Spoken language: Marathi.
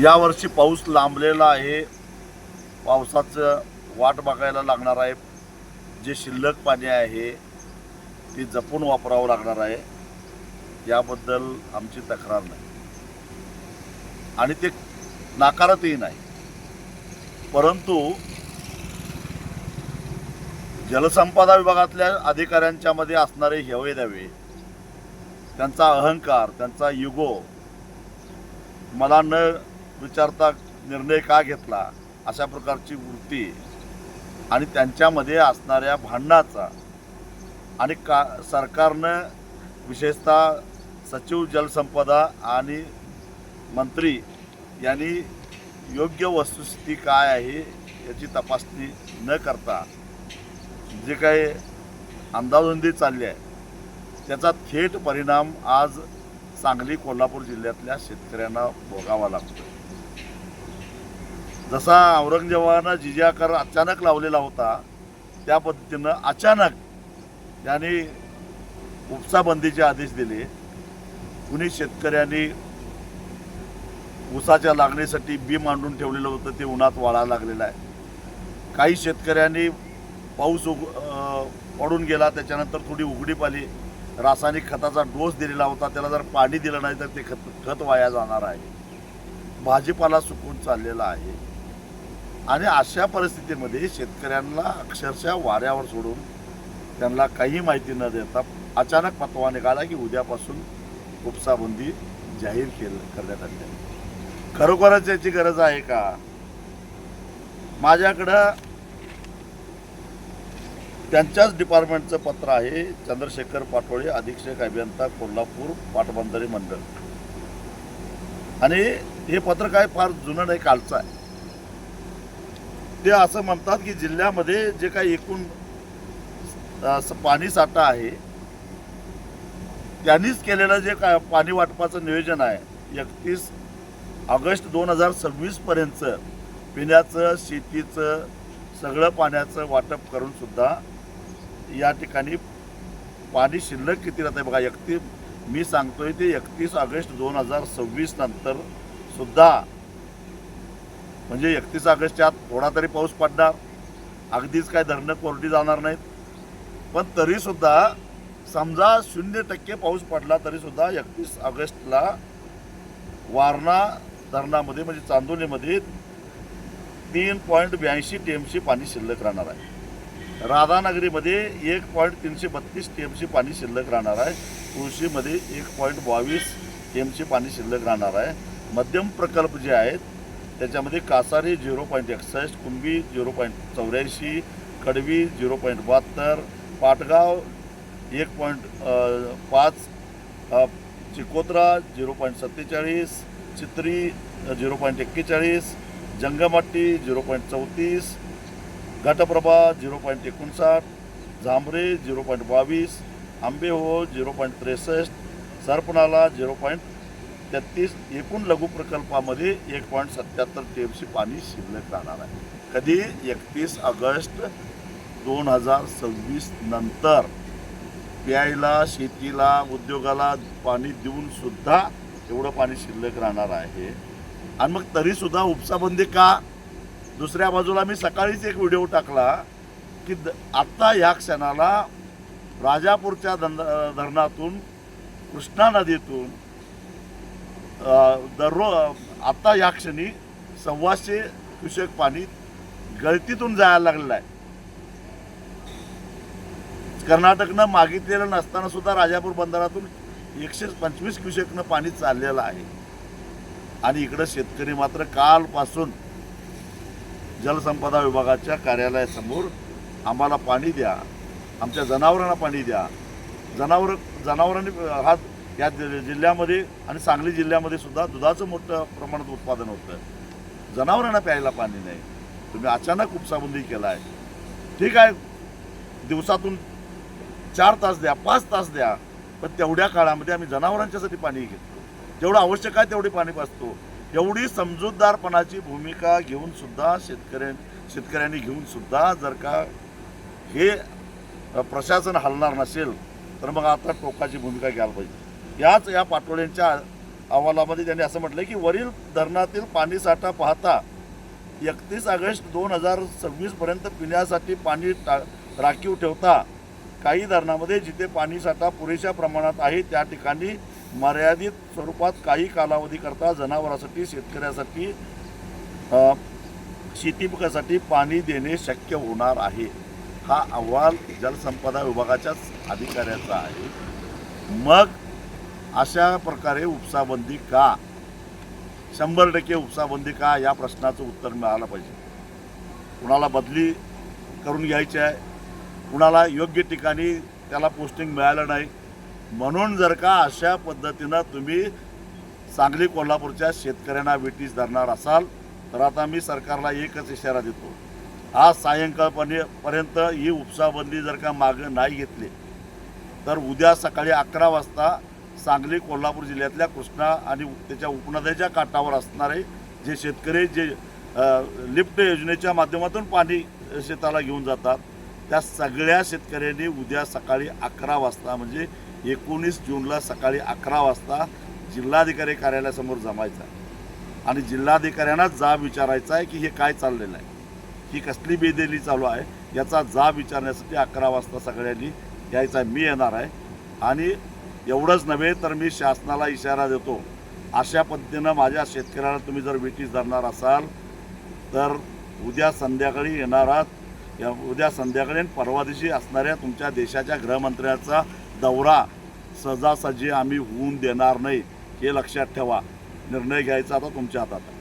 यावर्षी पाऊस लांबलेला आहे. पावसाचं वाट बघायला लागणार आहे. जे शिल्लक पाणी आहे ते जपून वापरावं लागणार आहे. याबद्दल आमची तक्रार नाही आणि ते नाकारतही नाही. परंतु जलसंपदा विभागातल्या अधिकाऱ्यांच्या मध्ये असणारे हेवेदावे, त्यांचा अहंकार, त्यांचा युगो, मला न विचारता निर्णय का घेतला अशा प्रकारची वृत्ती आणि त्यांच्यामध्ये असणाऱ्या भांडणाचा आणि सरकारनं विशेषतः सचिव जलसंपदा आणि मंत्री यांनी योग्य वस्तुस्थिती काय आहे याची तपासणी न करता जे काही अंदाधुंदी चालली आहे त्याचा थेट परिणाम आज सांगली कोल्हापूर जिल्ह्यातल्या शेतकऱ्यांना भोगावा लागतो. जसा औरंगजेबानं जिजिया कर अचानक लावलेला होता त्या पद्धतीनं अचानक त्यांनी उपसा बंदीचे आदेश दिले. कुणी शेतकऱ्यांनी ऊसाच्या लागणीसाठी बी मांडून ठेवलेलं होतं ते उन्हात वाळायला लागलेलं आहे. काही शेतकऱ्यांनी पाऊस पडून गेला, त्याच्यानंतर थोडी उघडीप आली, रासायनिक खताचा डोस दिलेला होता, त्याला जर पाणी दिलं नाही तर ते खत वाया जाणार आहे. भाजीपाला सुकून चाललेला आहे आणि अशा परिस्थितीमध्ये शेतकऱ्यांना अक्षरशः वाऱ्यावर सोडून त्यांना काही माहिती न देता अचानक फतवा निघाला की उद्यापासून उपसाबंदी जाहीर करण्यात आली आहे. खरोखरच याची गरज आहे का? माझ्याकडं त्यांच्याच डिपार्टमेंटचं पत्र आहे. चंद्रशेखर पाटोळे, अधीक्षक अभियंता, कोल्हापूर पाटबंधारे मंडळ. आणि हे पत्र काय फार जुनं नाही, कालचं आहे. ते असं म्हणतात की जिल्ह्यामध्ये जे काही एकूण पाणी साठा आहे त्यांनीच केलेलं जे काय पाणी वाटपाचं नियोजन आहे 31 ऑगस्ट 2026 पर्यंत पिण्याचं, शेतीचं सगळं पाण्याचं वाटप करून सुद्धा या ठिकाणी पाणी शिल्लक किती राहत आहे बघा. मी सांगतोय ते 31 ऑगस्ट 2026 नंतर सुद्धा, म्हणजे 31 ऑगस्टच्या आत थोडा तरी पाऊस पडणार, अगदीच काय धरणं कोरडी जाणार नाहीत. पण तरीसुद्धा समजा 0% पाऊस पडला तरीसुद्धा 31 ऑगस्टला वारणा धरणामध्ये म्हणजे चांदोलीमध्ये 3.82 TMC पाणी शिल्लक राहणार आहे. राधानगरीमध्ये 1.332 TMC पाणी शिल्लक राहणार आहे. तुळशीमध्ये 1.22 TMC पाणी शिल्लक राहणार आहे. मध्यम प्रकल्प जे आहेत त्याच्यामध्ये कासारी 0.61, कुंभी 0.84, कडवी 0.72, पाटगाव 1.5, चिकोत्रा 0.47, चित्री 0.41, जंगमट्टी 0.34, घटप्रभा 0.59, झांबरे 0.22, आंबेहो 0.63, सरपणाला 0.33. एकूण लघु प्रकल्पामध्ये 1.77 TMC पाणी शिल्लक राहणार आहे. कधी 31 ऑगस्ट 2026 नंतर प्यायला, शेतीला, उद्योगाला पाणी देऊन सुद्धा एवढं पाणी शिल्लक राहणार आहे. आणि मग तरीसुद्धा उपसाबंदी का? दुसऱ्या बाजूला मी सकाळीच एक व्हिडिओ टाकला की आत्ता या क्षणाला राजापूरच्या धरणातून, कृष्णा नदीतून आत्ता या क्षणी 125 क्युसेक पाणी गळतीतून जायला लागलेलं आहे. कर्नाटकनं मागितलेलं नसताना सुद्धा राजापूर बंदरातून 125 क्युसेकनं पाणी चाललेलं आहे. आणि इकडं शेतकरी मात्र कालपासून जलसंपदा विभागाच्या कार्यालयासमोर आम्हाला पाणी द्या, आमच्या जनावरांना पाणी द्या. जनावरांनी या जिल्ह्यामध्ये आणि सांगली जिल्ह्यामध्ये सुद्धा दुधाचं मोठं प्रमाणात उत्पादन होतं. जनावरांना प्यायला पाणी नाही. तुम्ही अचानक उपसाबंदी केला आहे. ठीक आहे, दिवसातून 4 तास द्या, 5 तास द्या, पण तेवढ्या काळामध्ये आम्ही जनावरांच्यासाठी पाणी घेतो. जेवढं आवश्यक आहे तेवढी पाणी पाजतो. एवढी समजूतदारपणाची भूमिका घेऊन सुद्धा शेतकऱ्यांनी घेऊन सुद्धा जर का हे प्रशासन हलणार नसेल तर मग आता टोकाची भूमिका घ्यायला पाहिजे. या पाटोळ्यांच्या अहवालामध्ये त्यांनी असं म्हटलं की वरील धरणातील पाणीसाठा पाहता 31 ऑगस्ट 2026 पर्यंत पिण्यासाठी पाणी राखीव ठेवता काही धरणामध्ये जिथे पाणीसाठा पुरेशा प्रमाणात आहे त्या ठिकाणी मर्यादित स्वरूपात काही कालावधीकरता जनावरांसाठी शेतकऱ्यासाठी शेती पिकासाठी पाणी देणे शक्य होणार आहे. हा अहवाल जलसंपदा विभागाच्याच अधिकाऱ्याचा आहे. मग अशा प्रकारे उपसाबंदी का, 100% उपसाबंदी का, या प्रश्नाचं उत्तर मिळालं पाहिजे. कुणाला बदली करून घ्यायची आहे, कुणाला योग्य ठिकाणी त्याला पोस्टिंग मिळालं नाही, म्हणून जर का अशा पद्धतीनं तुम्ही सांगली कोल्हापूरच्या शेतकऱ्यांना वेठीस धरणार असाल तर आता मी सरकारला एकच इशारा देतो. आज सायंकाळपर्यंत ही उपसाबंदी जर का मागं नाही घेतली तर उद्या सकाळी 11 वाजता सांगली कोल्हापूर जिल्ह्यातल्या कृष्णा आणि त्याच्या उपनद्याच्या काठावर असणारे जे शेतकरी जे लिफ्ट योजनेच्या माध्यमातून पाणी शेताला घेऊन जातात त्या सगळ्या शेतकऱ्यांनी उद्या सकाळी 11 वाजता म्हणजे 19 जूनला सकाळी 11 वाजता जिल्हाधिकारी कार्यालयासमोर जमायचं आहे आणि जिल्हाधिकाऱ्यांना जाब विचारायचा आहे की हे काय चाललेलं आहे, ही कसली बेदेली चालू आहे, याचा जाब विचारण्यासाठी 11 वाजता सगळ्यांनी यायचा. मी येणार आहे. आणि एवढंच नव्हे तर मी शासनाला इशारा देतो, अशा पद्धतीनं माझ्या शेतकऱ्याला तुम्ही जर वेठीस धरणार असाल तर उद्या संध्याकाळी उद्या संध्याकाळी आणि परवा दिवशी असणाऱ्या तुमच्या देशाच्या गृहमंत्र्यांचा दौरा सहजासहजी आम्ही होऊन देणार नाही, हे लक्षात ठेवा. निर्णय घ्यायचा आता तुमच्या हातात आहे.